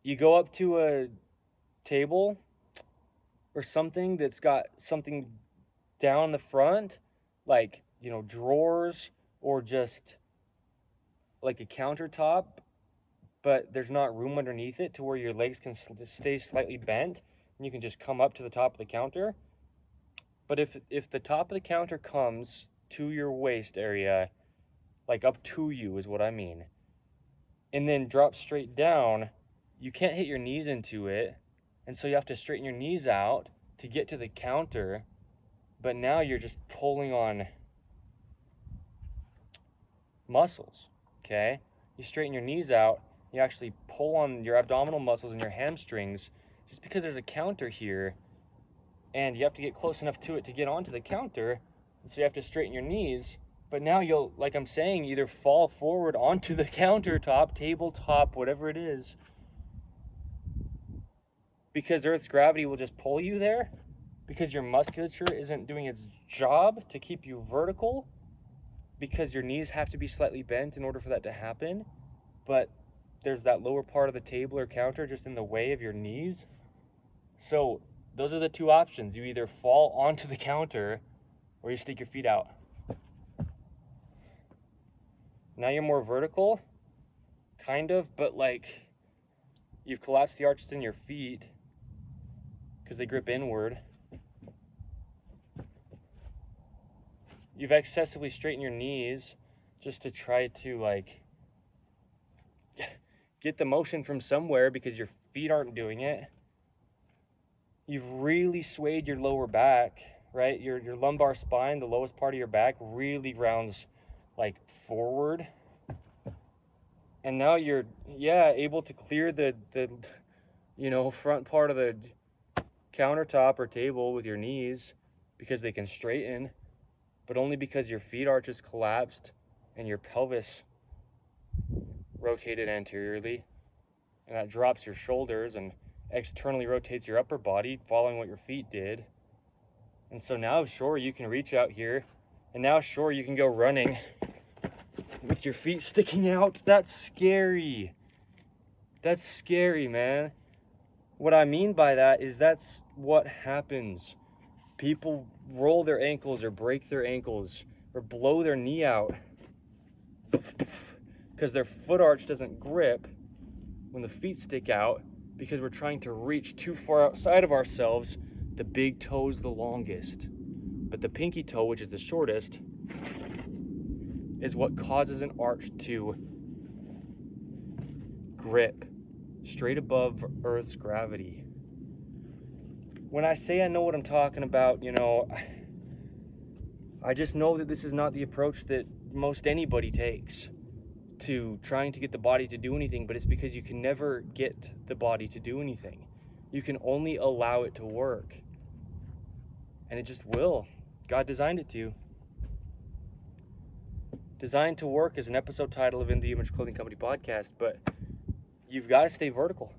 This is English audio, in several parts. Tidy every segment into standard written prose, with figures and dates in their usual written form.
you go up to a table or something that's got something down the front, like, drawers, or just like a countertop, but there's not room underneath it to where your legs can stay slightly bent and you can just come up to the top of the counter. But if the top of the counter comes to your waist area, like up to you is what I mean, and then drops straight down, you can't hit your knees into it, and so you have to straighten your knees out to get to the counter. But now you're just pulling on muscles, okay? You straighten your knees out, you actually pull on your abdominal muscles and your hamstrings just because there's a counter here, and you have to get close enough to it to get onto the counter, and so you have to straighten your knees. But now you'll, like I'm saying, either fall forward onto the countertop, tabletop, whatever it is, because Earth's gravity will just pull you there, because your musculature isn't doing its job to keep you vertical, because your knees have to be slightly bent in order for that to happen, but there's that lower part of the table or counter just in the way of your knees. So those are the two options. You either fall onto the counter or you stick your feet out. Now you're more vertical, kind of, but like you've collapsed the arches in your feet because they grip inward. You've excessively straightened your knees just to try to like get the motion from somewhere because your feet aren't doing it. You've really swayed your lower back, right? Your lumbar spine, the lowest part of your back, really rounds like forward. And now you're, able to clear the front part of the countertop or table with your knees because they can straighten, but only because your feet arches collapsed and your pelvis rotated anteriorly, and that drops your shoulders and externally rotates your upper body following what your feet did. And so now, sure, you can reach out here, and now, sure, you can go running with your feet sticking out. That's scary. That's scary, man. What I mean by that is that's what happens. People roll their ankles or break their ankles or blow their knee out because their foot arch doesn't grip when the feet stick out, because we're trying to reach too far outside of ourselves. The big toe's the longest, but the pinky toe, which is the shortest, is what causes an arch to grip straight above Earth's gravity. When I say I know what I'm talking about, I just know that this is not the approach that most anybody takes to trying to get the body to do anything, but it's because you can never get the body to do anything. You can only allow it to work. And it just will. God designed it to. Designed to Work is an episode title of In the Image Clothing Company podcast, but you've got to stay vertical.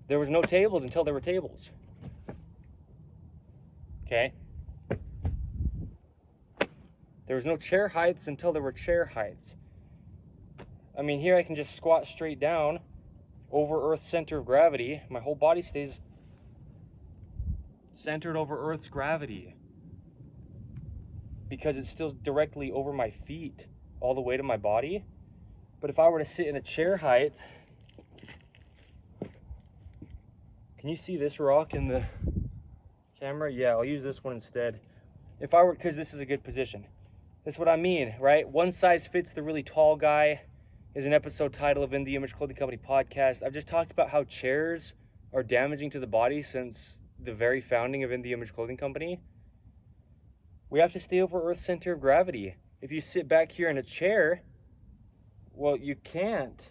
There was no tables until there were tables. Okay? There was no chair heights until there were chair heights. I mean, here I can just squat straight down over Earth's center of gravity. My whole body stays centered over Earth's gravity because it's still directly over my feet all the way to my body. But if I were to sit in a chair height, can you see this rock in the camera? Yeah, I'll use this one instead. If I were, because this is a good position. That's what I mean, right? One size fits the really tall guy is an episode title of In the Image Clothing Company podcast. I've just talked about how chairs are damaging to the body since the very founding of In the Image Clothing Company. We have to stay over Earth's center of gravity. If you sit back here in a chair, well, you can't.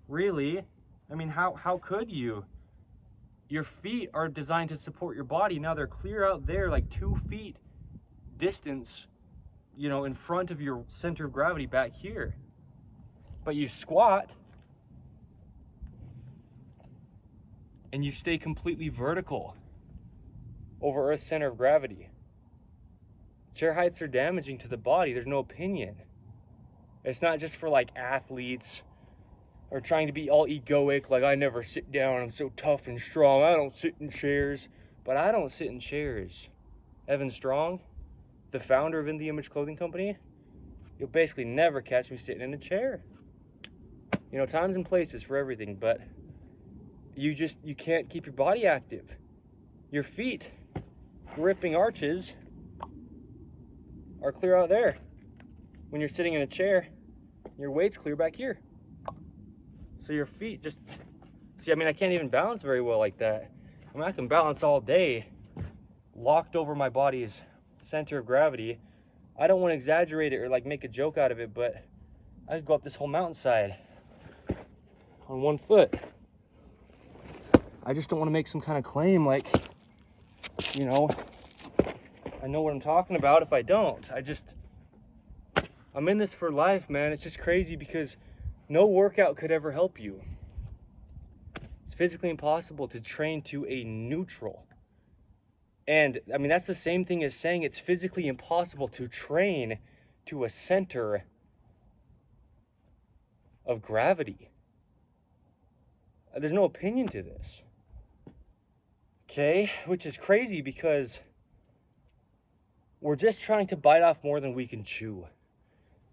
Really? I mean, how could you? Your feet are designed to support your body. Now they're clear out there, like 2 feet distance, in front of your center of gravity back here. But you squat and you stay completely vertical over Earth's center of gravity. Chair heights are damaging to the body. There's no opinion. It's not just for like athletes or trying to be all egoic, like I never sit down, I'm so tough and strong, I don't sit in chairs. But I don't sit in chairs. Evan Strong, the founder of In the Image Clothing Company, you'll basically never catch me sitting in a chair. You know, times and places for everything, but you can't keep your body active. Your feet, gripping arches, are clear out there. When you're sitting in a chair, your weight's clear back here. So your feet just, see, I mean, I can't even balance very well like that. I mean, I can balance all day, locked over my body's center of gravity. I don't want to exaggerate it or like make a joke out of it, but I could go up this whole mountainside on one foot. I just don't want to make some kind of claim like, you know, I know what I'm talking about if I don't. I'm in this for life, man. It's just crazy because no workout could ever help you. It's physically impossible to train to a neutral. And I mean, that's the same thing as saying it's physically impossible to train to a center of gravity. There's no opinion to this. Okay, which is crazy because we're just trying to bite off more than we can chew.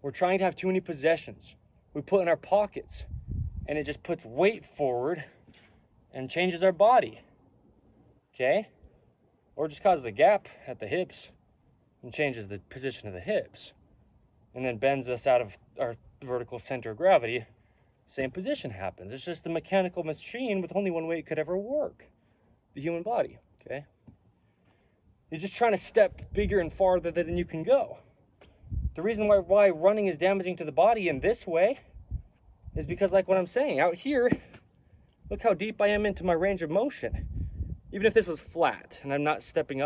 We're trying to have too many possessions we put in our pockets, and it just puts weight forward and changes our body. Okay? Or just causes a gap at the hips and changes the position of the hips, and then bends us out of our vertical center of gravity. Same position happens. It's just a mechanical machine with only one way it could ever work. The human body, okay? You're just trying to step bigger and farther than you can go. The reason why running is damaging to the body in this way is because, like what I'm saying, out here, look how deep I am into my range of motion. Even if this was flat and I'm not stepping up,